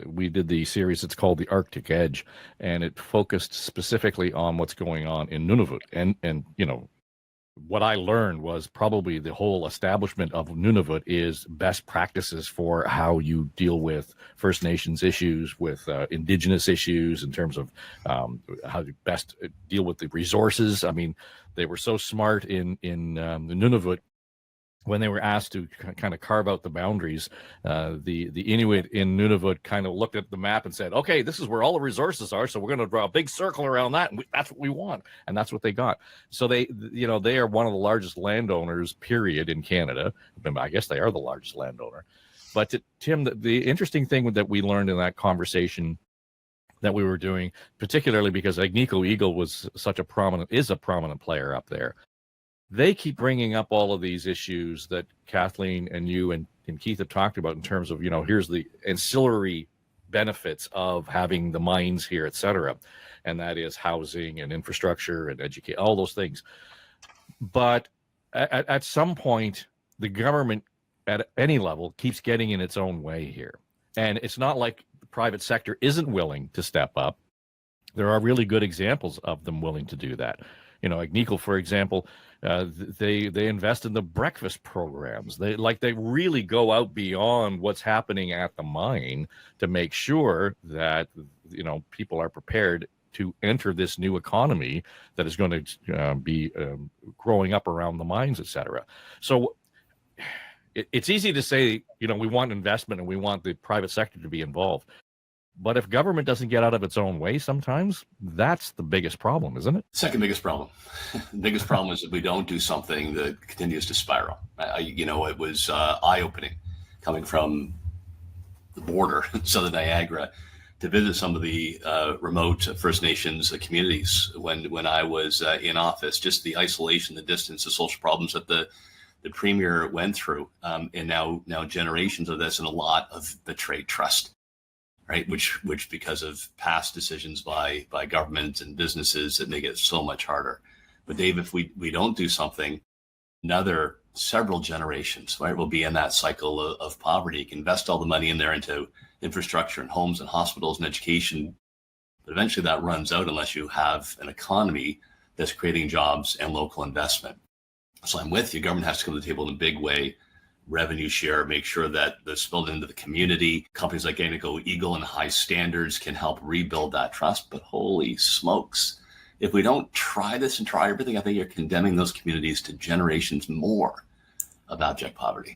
we did the series. It's called The Arctic Edge, and it focused specifically on what's going on in Nunavut. And what I learned was probably the whole establishment of Nunavut is best practices for how you deal with First Nations issues, with Indigenous issues in terms of how to best deal with the resources. I mean, they were so smart in the Nunavut. When they were asked to kind of carve out the boundaries, the Inuit in Nunavut kind of looked at the map and said, okay, this is where all the resources are, so we're going to draw a big circle around that, and that's what we want. And that's what they got. So they are one of the largest landowners, period, in Canada. I guess they are the largest landowner. But Tim, the interesting thing that we learned in that conversation that we were doing, particularly because Agnico Eagle is a prominent player up there. They keep bringing up all of these issues that Kathleen and you and Keith have talked about in terms of, here's the ancillary benefits of having the mines here, et cetera. And that is housing and infrastructure and education, all those things. But at some point, the government at any level keeps getting in its own way here. And it's not like the private sector isn't willing to step up. There are really good examples of them willing to do that. Agnico, for example, they invest in the breakfast programs. They really go out beyond what's happening at the mine to make sure that people are prepared to enter this new economy that is going to be growing up around the mines, et cetera. So it's easy to say, we want investment and we want the private sector to be involved. But if government doesn't get out of its own way sometimes, that's the biggest problem, isn't it? Second biggest problem. The biggest problem is if we don't do something that continues to spiral. It was eye-opening coming from the border, southern Niagara, to visit some of the remote First Nations communities when I was in office. Just the isolation, the distance, the social problems that the premier went through, and now generations of this, and a lot of betrayed trust. Right, which because of past decisions by government and businesses that make it so much harder. But Dave, if we don't do something, another several generations, right, will be in that cycle of poverty. You can invest all the money in there into infrastructure and homes and hospitals and education, but eventually that runs out unless you have an economy that's creating jobs and local investment. So I'm with you. Government has to come to the table in a big way. Revenue share, make sure that that's spilled into the community. Companies like Agnico Eagle and High Standards can help rebuild that trust. But holy smokes, if we don't try this and try everything, I think you're condemning those communities to generations more of abject poverty.